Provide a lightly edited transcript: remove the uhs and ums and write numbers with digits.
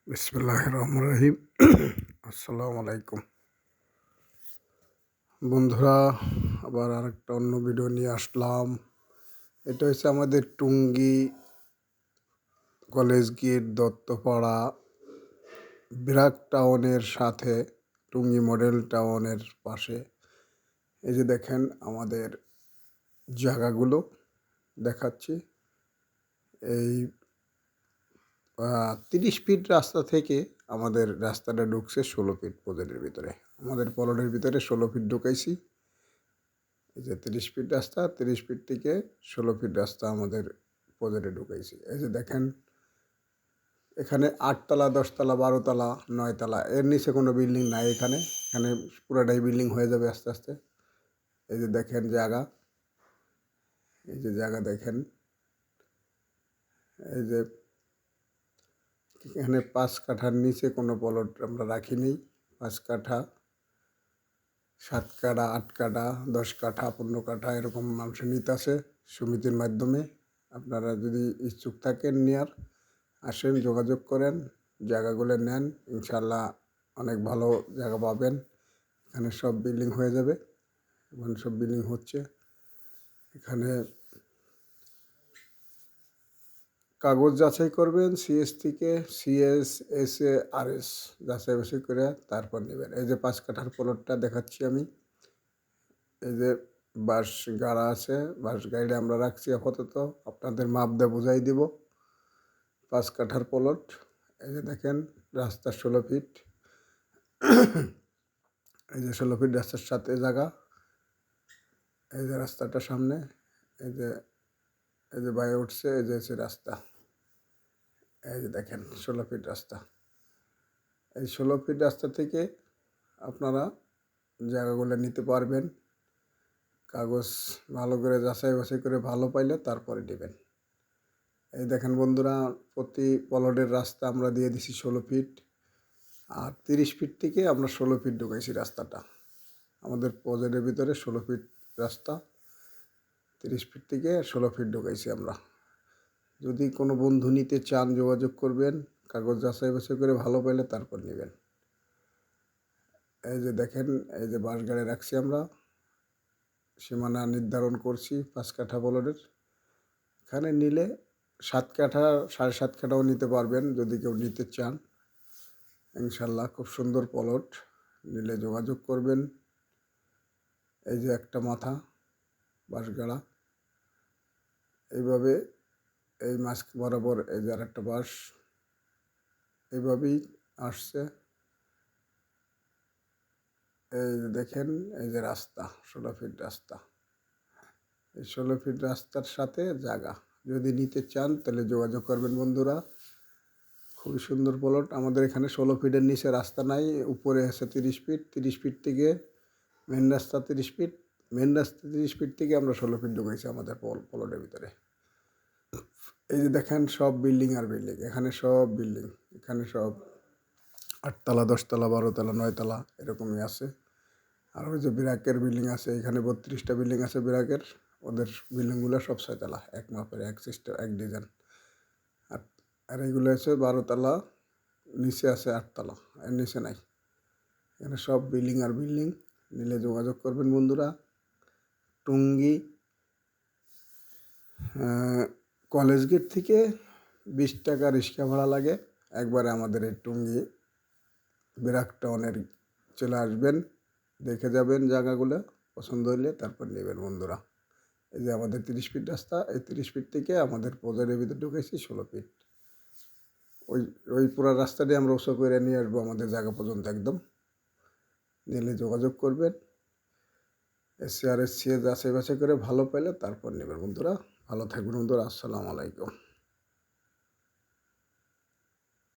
বিসমিল্লাহির রহমানির রহিম। আসসালামু আলাইকুম বন্ধুরা, আবার আরেকটা অন্য ভিডিও নিয়ে আসলাম। এটা হচ্ছে আমাদের টুঙ্গি কলেজ গেট দত্তপাড়া ব্র্যাক টাউনের সাথে টুঙ্গি মডেল টাউনের পাশে। এই যে দেখেন আমাদের জায়গাগুলো দেখাচ্ছি। এই 30 ফিট রাস্তা থেকে আমাদের রাস্তাটা ঢুকছে 16 ফিট পজেটের ভিতরে। আমাদের পলটের ভিতরে 16 ফিট ঢুকাইছি। এই যে 30 ফিট রাস্তা, 30 ফিট থেকে 16 ফিট রাস্তা আমাদের পজেটে ঢুকাইছি। এই যে দেখেন এখানে 8 তলা, 10 তলা, 12 তলা, 9 তলা, এর নিচে কোনো বিল্ডিং নাই। এখানে এখানে পুরাটাই বিল্ডিং হয়ে যাবে আস্তে আস্তে। এই যে দেখেন জায়গা, এই যে জায়গা দেখেন। এই যে এখানে 5 কাঠার নিচে কোনো প্লট আমরা রাখিনি। 5 কাঠা, 7 কাঠা, 8 কাঠা, 10 কাঠা, 15 কাঠা এরকম মানুষ নিতে আসে সমিতির মাধ্যমে। আপনারা যদি ইচ্ছুক থাকেন নেওয়ার, আসেন, যোগাযোগ করেন, জায়গাগুলো নেন, ইনশাল্লাহ অনেক ভালো জায়গা পাবেন। এখানে সব বিল্ডিং হয়ে যাবে, এখন সব বিল্ডিং হচ্ছে। এখানে কাগজ যাচাই করবেন সিএস থেকে, সিএস, এসএ, আরএস যাচাই বাছাই করে তারপর নেবেন। এই যে 5 কাঠার প্লটটা দেখাচ্ছি আমি। এই যে বাঁশ গাড়া আছে, বাঁশ গাড়ি আমরা রাখছি আপাতত, আপনাদের মাপ দিয়ে বুঝাই দিব। 5 কাঠার প্লট। এই যে দেখেন রাস্তা 16 ফিট। এই যে 16 ফিট রাস্তার সাথে জায়গা। এই যে রাস্তাটা সামনে, এই যে এই যে বাইরে উঠছে, এই যে হচ্ছে রাস্তা। এই যে দেখেন 16 ফিট রাস্তা। এই 16 ফিট রাস্তা থেকে আপনারা জায়গাগুলো নিতে পারবেন। কাগজ ভালো করে যাচাই বাছাই করে ভালো পাইলে তারপরে নেবেন। এই দেখেন বন্ধুরা, প্রতি প্লটের রাস্তা আমরা দিয়ে দিছি 16 ফিট। আর 30 ফিট থেকে আমরা 16 ফিট ঢুকাইছি রাস্তাটা। আমাদের প্রজেক্টের ভিতরে 16 ফিট রাস্তা, 30 ফিট থেকে 16 ফিট ঢুকাইছি আমরা। যদি কোনো বন্ধু নিতে চান যোগাযোগ করবেন, কাগজ যাচাই বাছাই করে ভালো পাইলে তারপর নেবেন। এই যে দেখেন, এই যে বাঁশ গাড়ি রাখছি আমরা, সীমানা নির্ধারণ করছি 5 কাঠা প্লটের। এখানে নিলে 7 কাঠা, 7.5 কাঠাও নিতে পারবেন যদি কেউ নিতে চান। ইনশাল্লাহ খুব সুন্দর প্লট, নিলে যোগাযোগ করবেন। এই যে একটা মাথা বাঁশগাড়া, এইভাবে এই মাছ বরাবর এই যে আর একটা বাঁশ, এইভাবেই আসছে। এই যে দেখেন, এই যে রাস্তা 16 ফিট রাস্তা। এই 16 ফিট রাস্তার সাথে জায়গা, যদি নিতে চান তাহলে যোগাযোগ করবেন বন্ধুরা। খুবই সুন্দর প্লট। আমাদের এখানে 16 ফিটের নিচে রাস্তা নাই, উপরে আছে 30 ফিট। 30 ফিট থেকে মেন রাস্তা 30 ফিট, মেন রাস্তা 30 ফিট থেকে আমরা 16 ফিট ঢুকেছি আমাদের প্লটের ভিতরে। এই যে দেখেন সব বিল্ডিং আর বিল্ডিং, এখানে সব বিল্ডিং, এখানে সব 8 তলা, 10 তলা, 12 তলা, 9 তলা এরকমই আছে। আর ওই যে ব্র্যাকের বিল্ডিং আছে, এখানে 32টা বিল্ডিং আছে ব্র্যাকের। ওদের বিল্ডিংগুলো সব 6 তলা, এক মাপের, এক সিস্টেম, এক ডিজাইন। আর আর এইগুলো আছে 12 তলা, নিচে আছে 8 তলা, এর নিচে নাই। এখানে সব বিল্ডিং আর বিল্ডিং, নিলে যোগাযোগ করবেন বন্ধুরা। টুঙ্গি কলেজ গেট থেকে 20 টাকা রিক্সা ভাড়া লাগে। একবারে আমাদের এই টুঙ্গি ব্র্যাক টাউনের চলে আসবেন, দেখে যাবেন জায়গাগুলো, পছন্দ হইলে তারপর নেবেন বন্ধুরা। এই যে আমাদের 30 ফিট রাস্তা, এই 30 ফিট থেকে আমাদের প্রজেক্টের ভিতরে ঢুকেছি 16 ফিট। ওই ওই পুরো রাস্তাটি আমরা উঁচু করে নিয়ে আসবো আমাদের জায়গা পর্যন্ত একদম। নিলে যোগাযোগ করবেন। এসসি আর এসসি যাচাই বাছাই করে ভালো পেলে তারপর নেবেন বন্ধুরা। ভালো থাকবেন বন্ধুরা। আসসালামু আলাইকুম।